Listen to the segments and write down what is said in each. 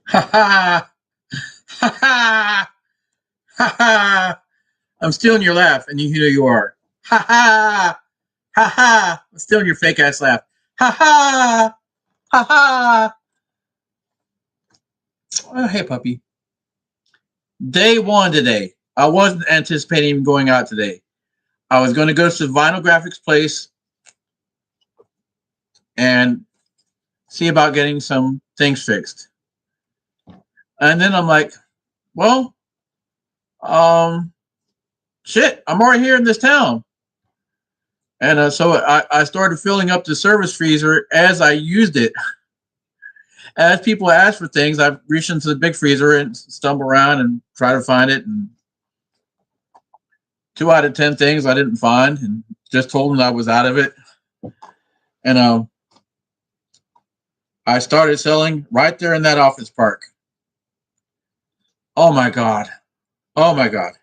Ha ha ha ha ha ha. I'm stealing your laugh, and you know you are. Ha ha ha ha. I'm stealing your fake ass laugh. Ha ha ha ha. Oh, hey, puppy. Day one today. I wasn't anticipating going out today. I was going to go to the Vinyl Graphics place and see about getting some things fixed. And then I'm like, well, um, shit, I'm already here in this town. And so I started filling up the service freezer as I used it. As people ask for things, I reach into the big freezer and stumble around and try to find it. And 2 out of 10 things I didn't find, and just told them I was out of it. And I started selling right there in that office park. Oh my God. Oh my God.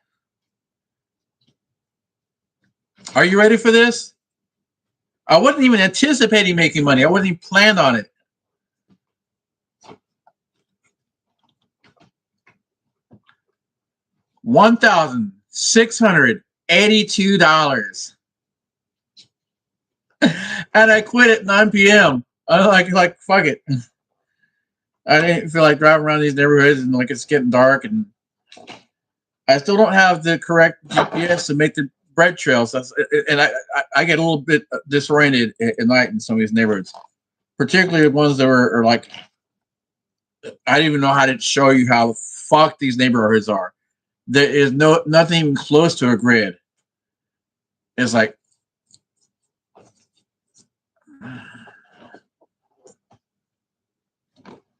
Are you ready for this? I wasn't even anticipating making money. I wasn't even planned on it. $1,682. And I quit at 9 p.m. I was like, fuck it. I didn't feel like driving around these neighborhoods and like it's getting dark, and I still don't have the correct GPS to make the bread trails. And I get a little bit disoriented at night in some of these neighborhoods, particularly the ones that are like, I don't even know how to show you how fucked these neighborhoods are. There is nothing even close to a grid. It's like,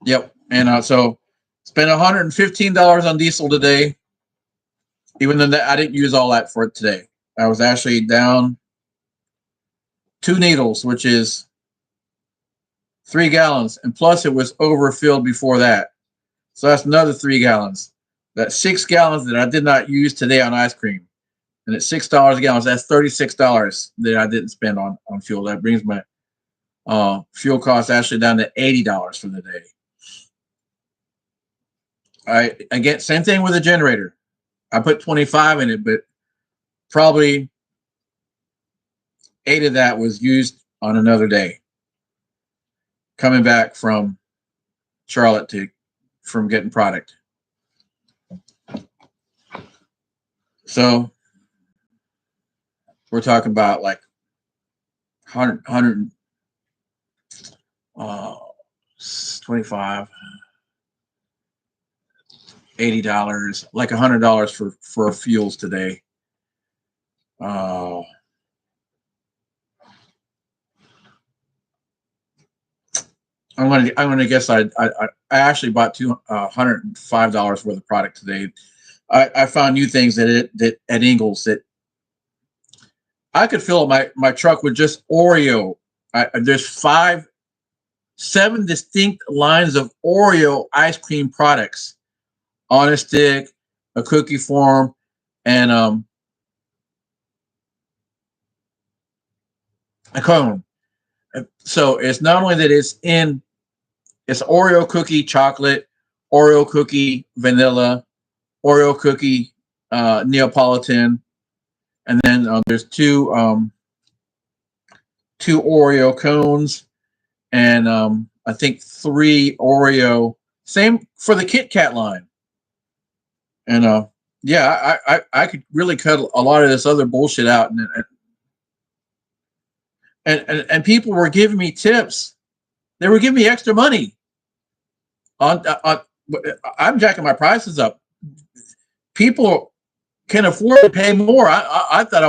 yep. And so spent $115 on diesel today, even though I didn't use all that for it today. I was actually down 2 needles, which is 3 gallons, and plus it was overfilled before that. So that's another 3 gallons. That's 6 gallons that I did not use today on ice cream. And at $6 a gallon, that's $36 that I didn't spend on fuel. That brings my fuel cost actually down to $80 for the day. I get same thing with a generator. I put 25 in it, but probably 8 of that was used on another day. Coming back from Charlotte from getting product. So we're talking about like 25, $80, like $100 for fuels today. I'm gonna guess I actually bought $205 worth of product today. I found new things that at Ingles that I could fill up my truck with just Oreo. There's 7 distinct lines of Oreo ice cream products on a stick, a cookie form, and a cone. So it's not only that it's Oreo cookie chocolate, Oreo cookie vanilla, Oreo cookie Neapolitan, and then there's two Oreo cones, and I think 3 Oreo. Same for the Kit Kat line. And yeah, I could really cut a lot of this other bullshit out, and people were giving me tips. They were giving me extra money. I'm jacking my prices up. People can afford to pay more. I thought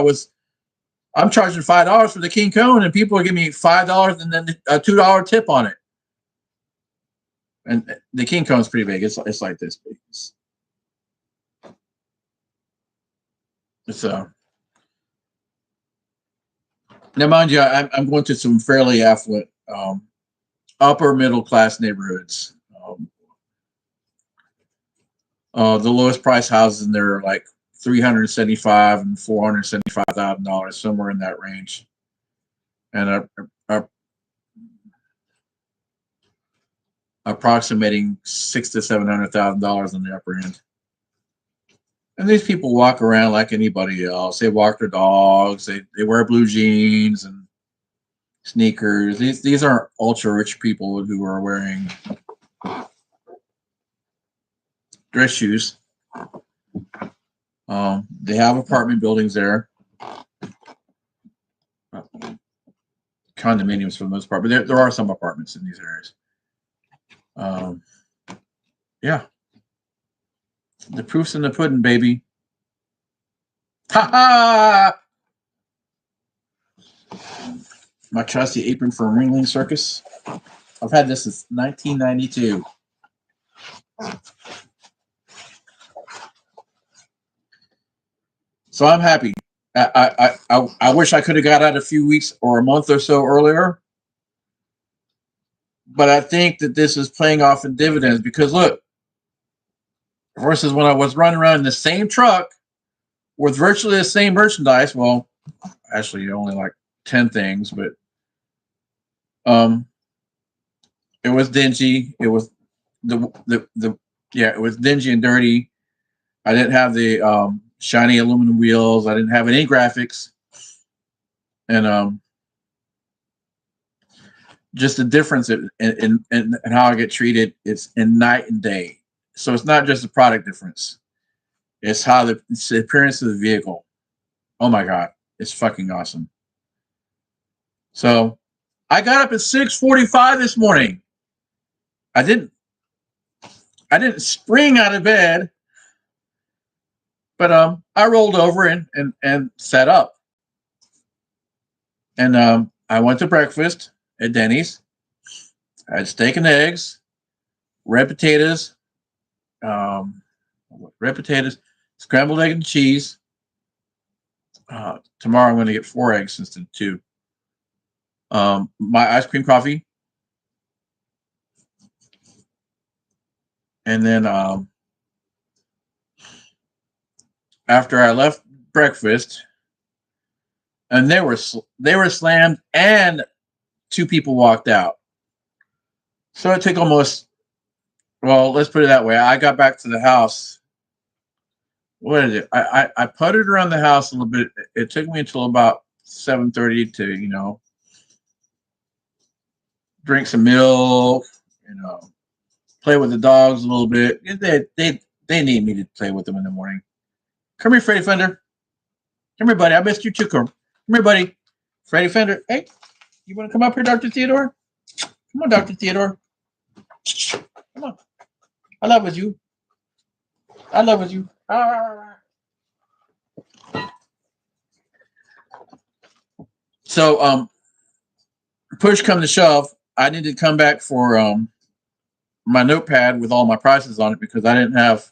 I'm charging $5 for the King Cone, and people are giving me $5 and then a $2 tip on it. And the King Cone's pretty big. It's like this big. It's now, mind you, I'm going to some fairly affluent, upper middle class neighborhoods. The lowest price houses in there are like $375,000 and $475,000, somewhere in that range. And approximating $600,000 to $700,000 on the upper end. And these people walk around like anybody else. They walk their dogs. They wear blue jeans and sneakers. These aren't ultra rich people who are wearing dress shoes. They have apartment buildings there, condominiums for the most part, but there are some apartments in these areas. Yeah, the proof's in the pudding, baby. Ha ha! My trusty apron from Ringling Circus. I've had this since 1992. So I'm happy. I wish I could have got out a few weeks or a month or so earlier. But I think that this is paying off in dividends because look, versus when I was running around in the same truck with virtually the same merchandise. Well, actually only like 10 things, but it was dingy. It was it was dingy and dirty. I didn't have the shiny aluminum wheels. I didn't have any graphics. And just the difference in how I get treated, it's in night and day. So it's not just a product difference. It's how it's the appearance of the vehicle. Oh my God. It's fucking awesome. So I got up at 6:45 this morning. I didn't spring out of bed, but I rolled over and sat up. And I went to breakfast at Denny's. I had steak and eggs, red potatoes, scrambled egg and cheese. Tomorrow I'm going to get 4 eggs instead of 2. My ice cream coffee. And then after I left breakfast, and they were slammed, and 2 people walked out. So it took almost, well, let's put it that way. I got back to the house. What is it? I puttered around the house a little bit. It took me until about 7:30 to, drink some milk, play with the dogs a little bit. They need me to play with them in the morning. Come here, Freddy Fender. Come here, buddy. I missed you too. Come here, buddy. Freddy Fender. Hey, you want to come up here, Dr. Theodore? Come on, Dr. Theodore. Come on. I love with you. I love with you. So, push come to shove, I need to come back for my notepad with all my prices on it because I didn't have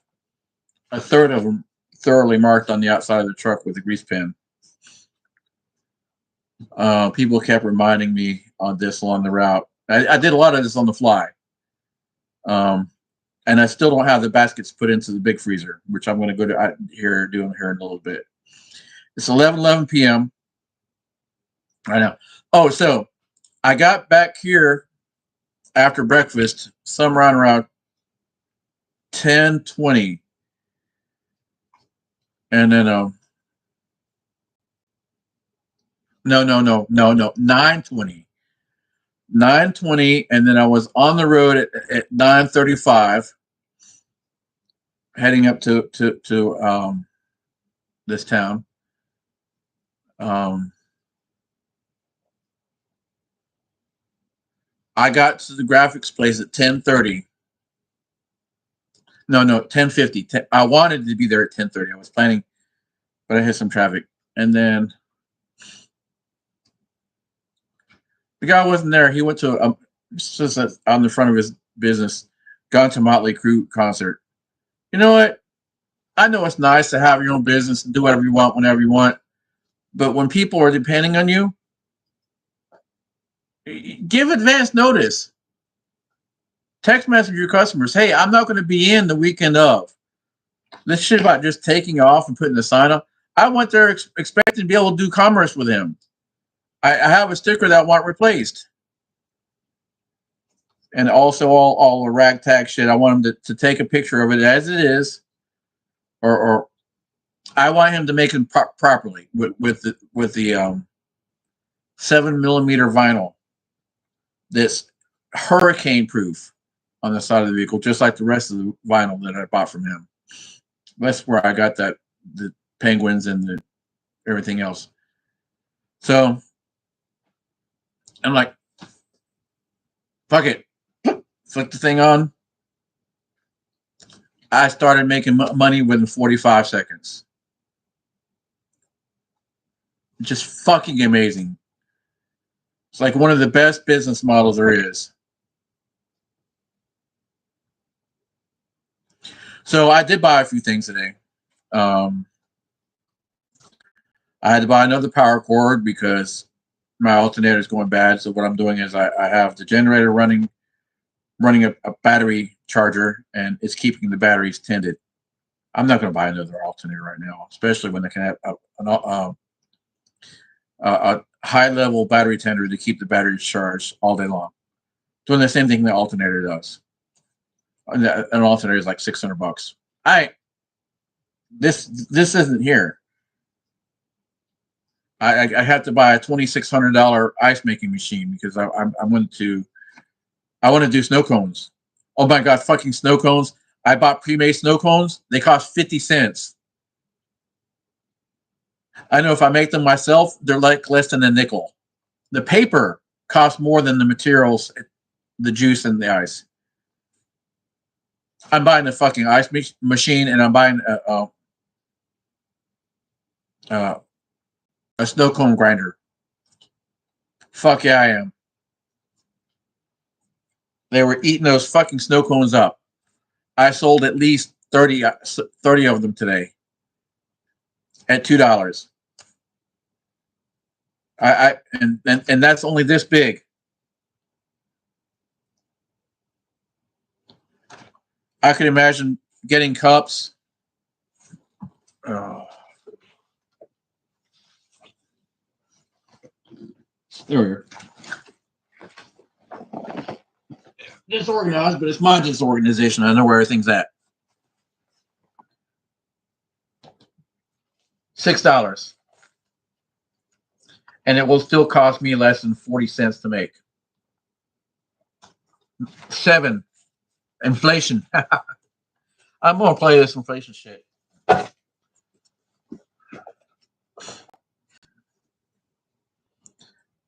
a third of them thoroughly marked on the outside of the truck with a grease pen. People kept reminding me on this along the route. I did a lot of this on the fly. And I still don't have the baskets put into the big freezer, which I'm going to go to doing here in a little bit. It's 11 p.m. I know. Oh, so I got back here after breakfast, somewhere around 10:20. And then, no, 9:20. 9:20, and then I was on the road at 9:35, heading up to this town. I got to the graphics place at 10:30. No, 10:50. I wanted to be there at 10:30. I was planning, but I hit some traffic, and then the guy wasn't there. He went to just on the front of his business, gone to Motley Crue concert. You know what? I know it's nice to have your own business and do whatever you want whenever you want, but when people are depending on you, give advance notice. Text message your customers, hey, I'm not going to be in the weekend of. This shit about just taking off and putting the sign up. I went there expecting to be able to do commerce with him. I have a sticker that I want replaced. and also all the ragtag shit. I want him to take a picture of it as it is, or I want him to make it properly with the 7 millimeter vinyl that's hurricane proof on the side of the vehicle, just like the rest of the vinyl that I bought from him. That's where I got the penguins and everything else. So I'm like, fuck it, flick the thing on. I started making money within 45 seconds. Just fucking amazing. It's like one of the best business models there is. So I did buy a few things today. I had to buy another power cord because my alternator is going bad. So what I'm doing is I have the generator running a battery charger, and it's keeping the batteries tended. I'm not going to buy another alternator right now, especially when they can have a high level battery tender to keep the batteries charged all day long. Doing the same thing the alternator does. An alternator is like $600. This isn't here. I have to buy a $2,600 ice making machine because I want to do snow cones. Oh my god, fucking snow cones! I bought pre-made snow cones. They cost 50 cents. I know if I make them myself, they're like less than a nickel. The paper costs more than the materials, the juice and the ice. I'm buying a fucking ice machine, and I'm buying a snow cone grinder. Fuck yeah, I am. They were eating those fucking snow cones up. I sold at least 30 of them today at $2. And that's only this big. I could imagine getting cups. There we go. Disorganized, but it's my disorganization. I know where everything's at. $6. And it will still cost me less than 40 cents to make. 7. Inflation. I'm gonna play this inflation shit.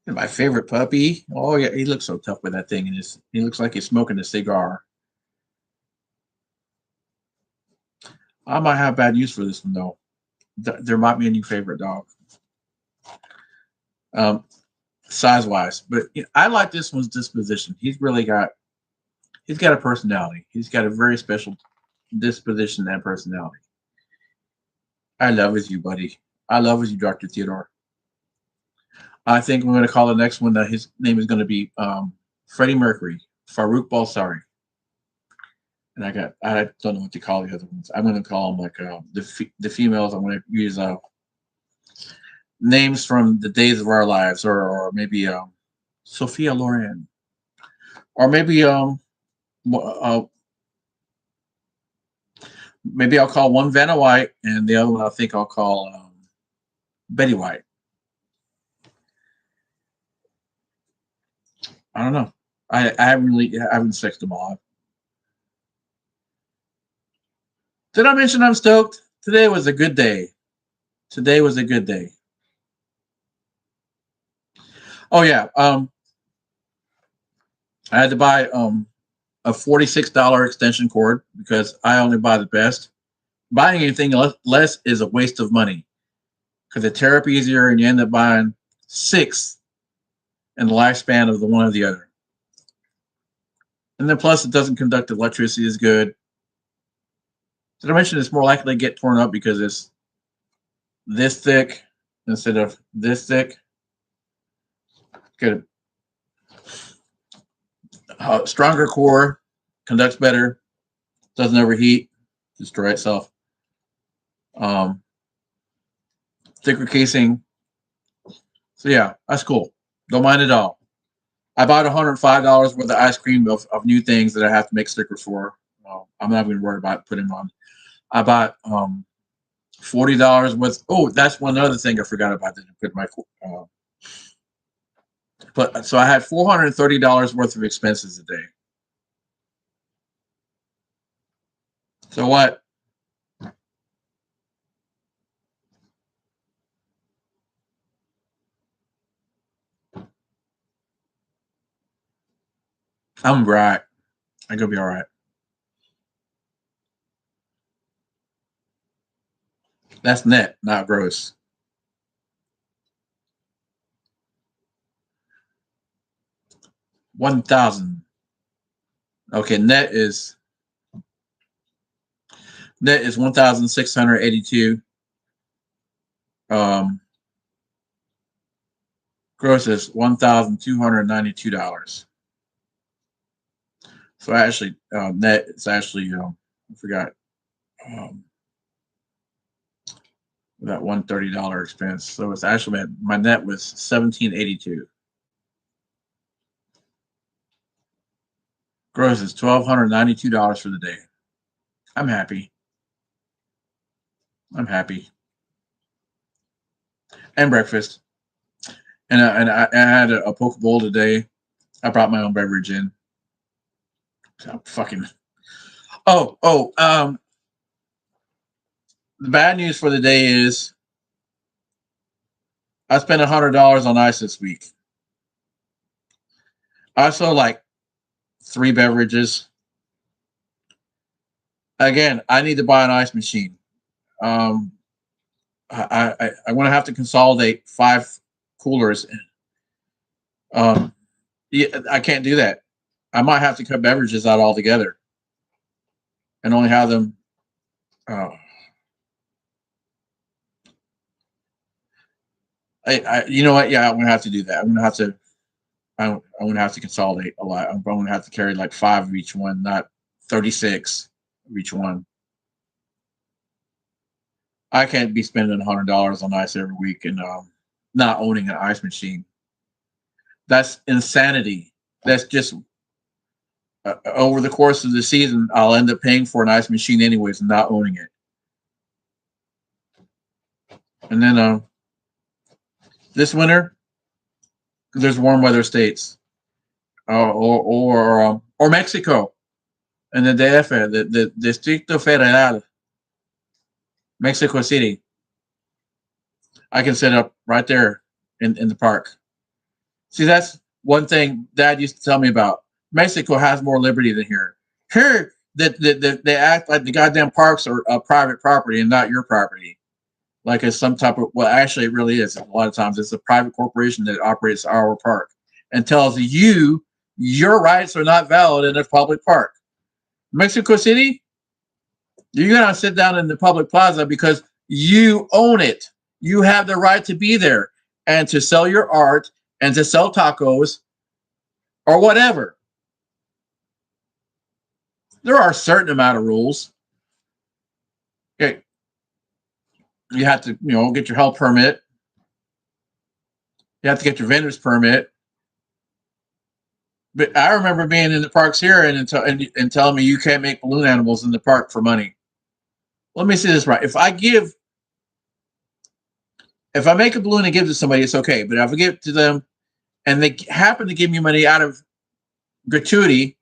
My favorite puppy. Oh yeah, he looks so tough with that thing, and he looks like he's smoking a cigar. I might have bad news for this one though. There might be a new favorite dog. Size wise, but I like this one's disposition. He's got a personality. He's got a very special disposition and personality. I love you, buddy. I love you, Dr. Theodore. I think we're going to call the next one that his name is going to be Freddie Mercury, Farouk Balsari. And I don't know what to call the other ones. I'm going to call them like the females. I'm going to use names from the days of our lives, or maybe Sophia Loren, or maybe maybe I'll call one Vanna White, and the other one I think I'll call Betty White. I don't know. I haven't sexed them all. Did I mention I'm stoked? Today was a good day. Today was a good day. Oh yeah. I had to buy a $46 extension cord because I only buy the best. Buying anything less is a waste of money because they tear up easier, and you end up buying 6 in the lifespan of the one or the other. And then plus it doesn't conduct electricity as good. Did I mention it's more likely to get torn up because it's this thick instead of this thick? Good. Stronger core, conducts better, doesn't overheat, destroy itself. Thicker casing. So yeah, that's cool. Don't mind at all. I bought $105 worth of ice cream of new things that I have to make stickers for. Well, I'm not even worried about putting them on. I bought $40 worth. Oh, that's one other thing I forgot about that I put my. But so I had $430 worth of expenses a day. So what? I'm right. I'm gonna be all right. That's net, not gross. $1,000. Okay, net is 1,682. Um, gross is $1,292. So actually, net is actually I forgot um, that $130 expense. So it's actually my net was 1,782. Gross is $1,292 for the day. I'm happy. I'm happy. And breakfast. And I had a poke bowl today. I brought my own beverage in. So fucking. The bad news for the day is I spent $100 on ice this week. I sold like 3 beverages. Again, I need to buy an ice machine. I'm going to have to consolidate 5 coolers. Yeah, I can't do that. I might have to cut beverages out altogether and only have them. Uh, you know what? Yeah, I'm gonna have to do that. I'm gonna have to. I'm gonna have to consolidate a lot. I'm gonna have to carry like 5 of each one, not 36 of each one. I can't be spending $100 on ice every week and not owning an ice machine. That's insanity. That's just over the course of the season, I'll end up paying for an ice machine anyways and not owning it. And then this winter, there's warm weather states, or Mexico, and the DF, the Distrito Federal, Mexico City. I can set up right there in the park. See, that's one thing Dad used to tell me about. Mexico has more liberty than here. Here, they act like the goddamn parks are private property and not your property. Like it's some type of, well, actually, it really is. A lot of times, it's a private corporation that operates our park and tells you your rights are not valid in a public park. Mexico City, you gotta sit down in the public plaza because you own it. You have the right to be there and to sell your art and to sell tacos or whatever. There are a certain amount of rules. Okay, you have to, get your health permit. You have to get your vendor's permit. But I remember being in the parks here and telling me you can't make balloon animals in the park for money. Let me see this right. If I make a balloon and give it to somebody, it's okay. But if I give it to them and they happen to give me money out of gratuity,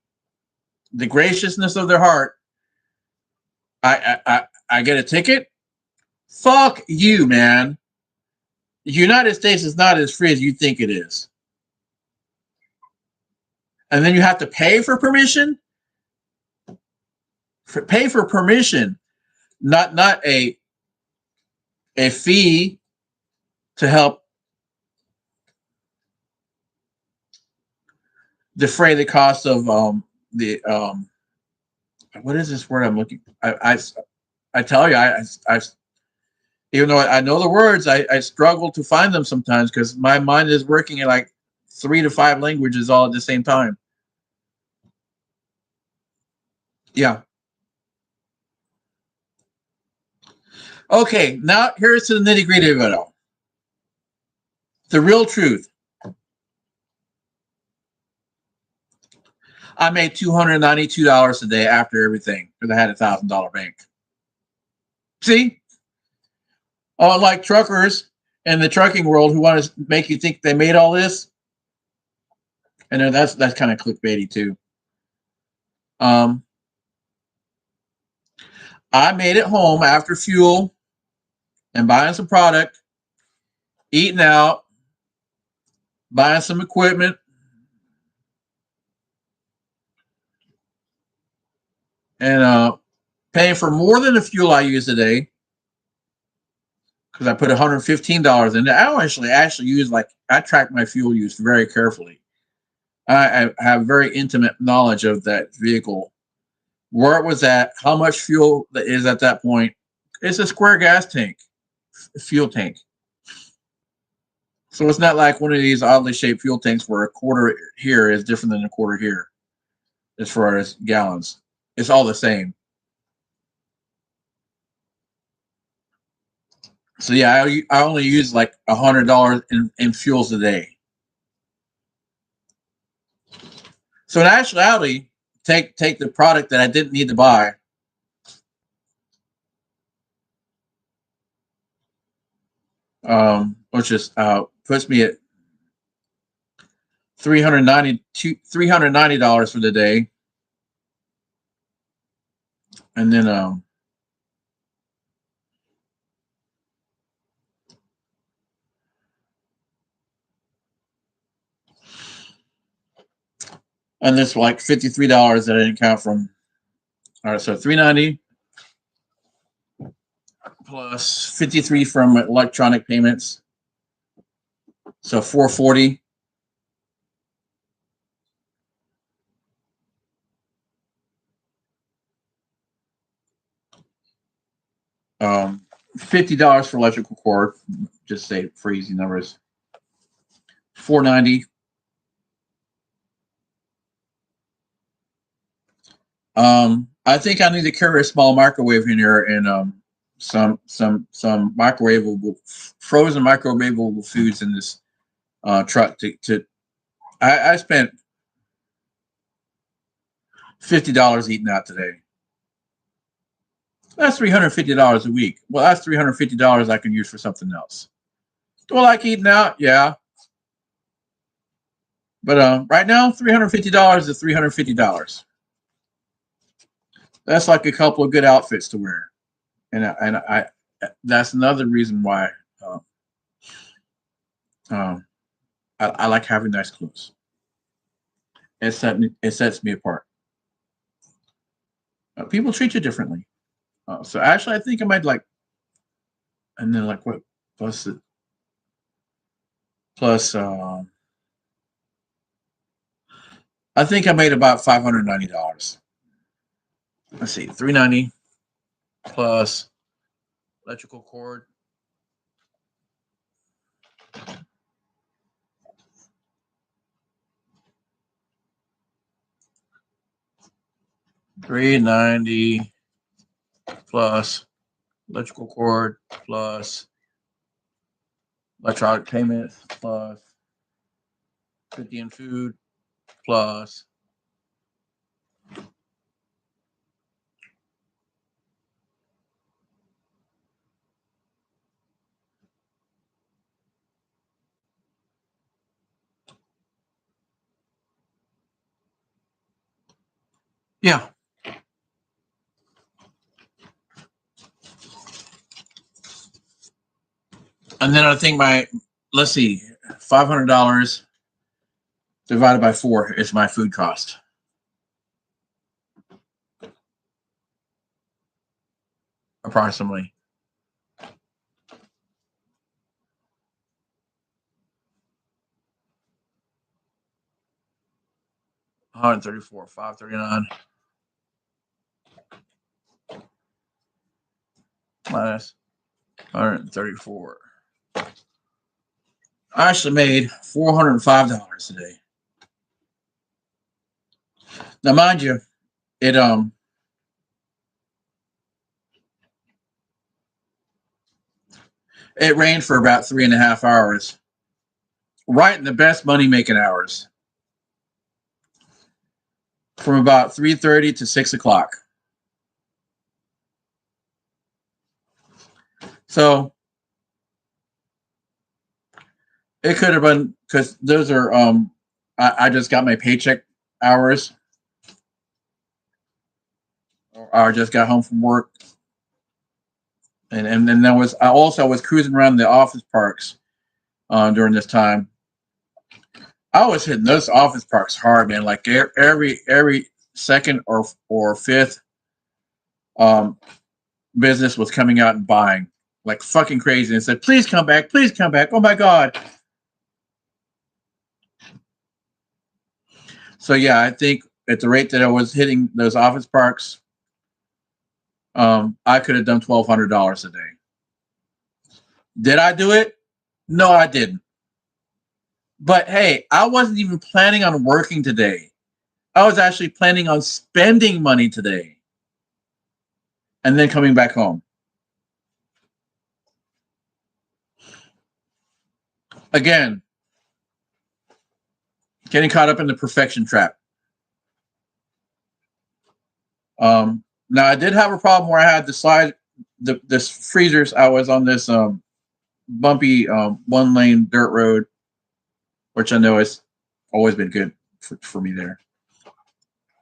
the graciousness of their heart, I get a ticket. Fuck you, man. The United States is not as free as you think it is. And then you have to pay for permission. Pay for permission, not a fee to help defray the cost of the what is this word I'm looking? I tell you, I even though I know the words, I struggle to find them sometimes because my mind is working in like 3 to 5 languages all at the same time. Yeah. Okay, now here's to the nitty gritty of it all. The real truth. I made $292 a day after everything because I had $1,000 bank. See, like truckers in the trucking world who want to make you think they made all this, and then that's kind of clickbaity too. Um, I made it home after fuel and buying some product, eating out, buying some equipment, and paying for more than the fuel I use a day because I put $115 in it. I actually use, like, I track my fuel use very carefully. I have very intimate knowledge of that vehicle, where it was at, how much fuel that is at that point. It's a square gas tank, fuel tank. So it's not like one of these oddly shaped fuel tanks where a quarter here is different than a quarter here as far as gallons. It's all the same. So yeah, I only use like $100 in fuels a day. So in actuality, take the product that I didn't need to buy, which is puts me at $390 for the day, and then and this like $53 that I didn't count from. All right, so $390 plus 53 from electronic payments, so $440. $50 for electrical cord, just say for easy numbers. $490. I think I need to carry a small microwave in here and some microwavable, frozen microwavable foods in this truck. I spent $50 eating out today. That's $350 a week. Well, that's $350 I can use for something else. Do I like eating out? Yeah. But right now, $350 is $350. That's like a couple of good outfits to wear, and I that's another reason why um, I like having nice clothes. It sets me apart. People treat you differently. So actually, I think I might like, and then like what plus it plus. I think I made about $590. Let's see, $390 plus electrical cord. $390 plus electrical cord plus electronic payments plus 50 in food plus yeah. And then I think let's see, $500 divided by 4 is my food cost. Approximately. $134, $539 minus $134. I actually made $405 today. Now, mind you, it it rained for about 3.5 hours, right in the best money making hours. from about 3:30 to 6 o'clock. So it could have been because those are I just got my paycheck hours, or I just got home from work, and then I was cruising around the office parks during this time. I was hitting those office parks hard, man. Like every second or fifth business was coming out and buying like fucking crazy and said, please come back, please come back. Oh my God. So yeah, I think at the rate that I was hitting those office parks, I could have done $1,200 a day. Did I do it? No, I didn't. But hey, I wasn't even planning on working today. I was actually planning on spending money today and then coming back home. Again, getting caught up in the perfection trap. Now I did have a problem where I had to slide this freezers. I was on this bumpy one lane dirt road, which I know has always been good for me there.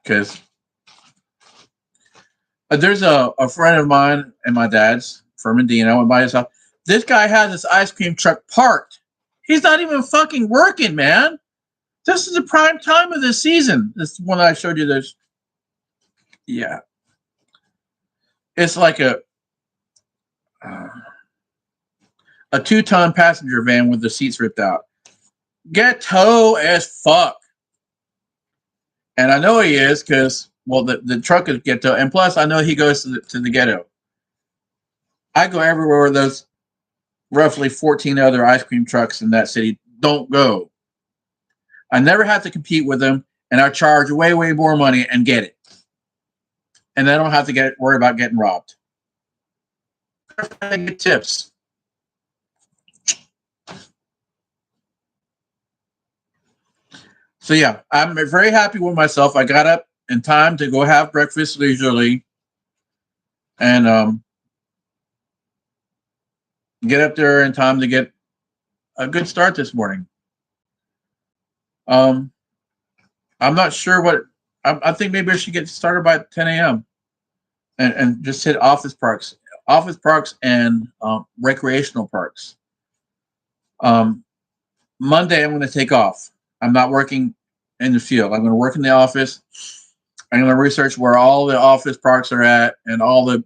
Because there's a friend of mine and my dad's, Furman Dean. I went by his house. This guy has his ice cream truck parked. He's not even fucking working, man. This is the prime time of the season. This one I showed you. This, yeah, it's like a 2-ton passenger van with the seats ripped out. Ghetto as fuck. And I know he is because, well, the truck is ghetto. And plus, I know he goes to the ghetto. I go everywhere where those roughly 14 other ice cream trucks in that city don't go. I never have to compete with them, and I charge way, way more money and get it. And I don't have to worry about getting robbed. I get tips. So yeah, I'm very happy with myself. I got up in time to go have breakfast leisurely, and get up there in time to get a good start this morning. I'm not sure what I think. Maybe I should get started by 10 a.m. and just hit office parks and recreational parks. Monday I'm going to take off. I'm not working in the field. I'm going to work in the office. I'm going to research where all the office parks are at and all the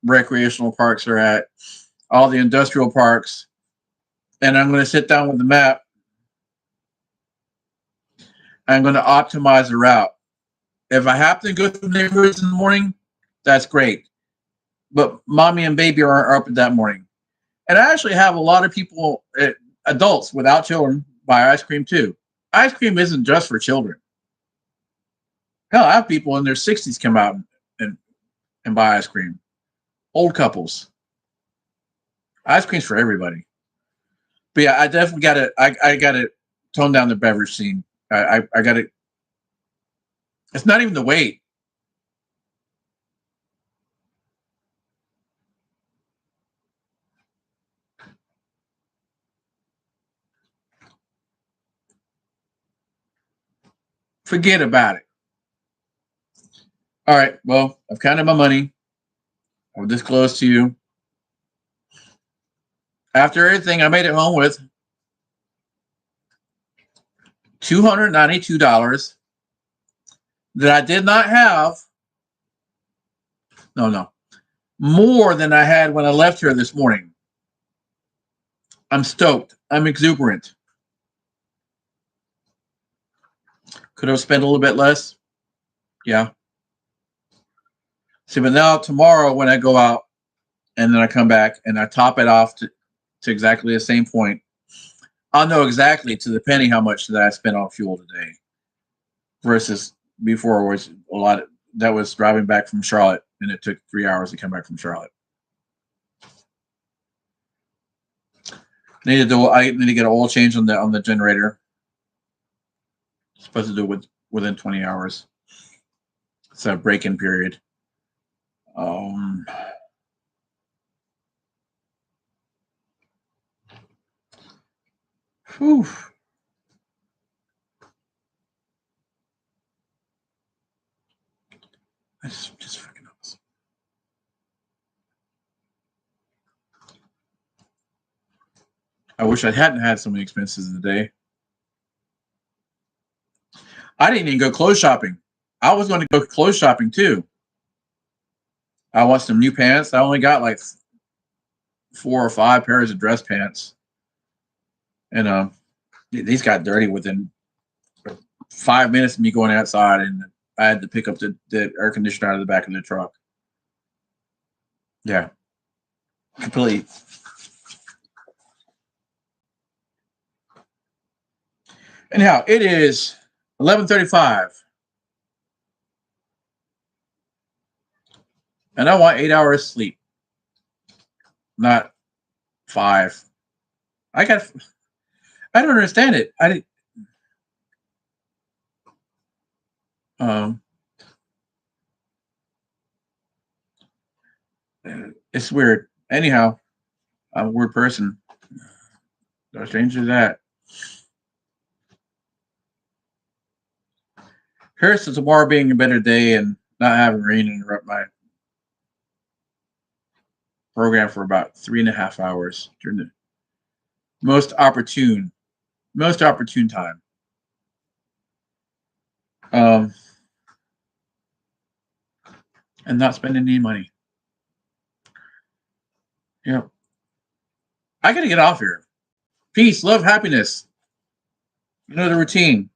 recreational parks are at, all the industrial parks. And I'm going to sit down with the map. I'm going to optimize the route. If I happen to go through neighborhoods in the morning, that's great. But mommy and baby are up at that morning. And I actually have a lot of people, adults without children, buy ice cream too. Ice cream isn't just for children. Hell, I have people in their 60s come out and buy ice cream. Old couples. Ice cream's for everybody. But yeah, I definitely got to. I got to tone down the beverage scene. I got to. It's not even the weight. Forget about it. All right. Well, I've counted my money. I'll disclose to you. After everything, I made it home with $292 that I did not have. No. More than I had when I left here this morning. I'm stoked. I'm exuberant. Could have spent a little bit less. Yeah. See, but now tomorrow when I go out and then I come back and I top it off to exactly the same point, I'll know exactly to the penny how much that I spent on fuel today versus before was a lot of, that was driving back from Charlotte and it took 3 hours to come back from Charlotte. I need to get an oil change on the generator. Supposed to do it within 20 hours. It's a break-in period. Whew. That's just fucking awesome. I wish I hadn't had so many expenses today. I didn't even go clothes shopping. I was going to go clothes shopping too. I want some new pants. I only got like 4 or 5 pairs of dress pants. And these got dirty within 5 minutes of me going outside, and I had to pick up the air conditioner out of the back of the truck. Yeah. Completely. Anyhow, it is 11:35. And I want 8 hours sleep. Not 5. I don't understand it. It's weird. Anyhow, I'm a weird person. No stranger to that. Here's to tomorrow being a better day and not having rain interrupt my program for about 3.5 hours during the most opportune time. And not spending any money. Yep. I gotta get off here. Peace, love, happiness. You know the routine.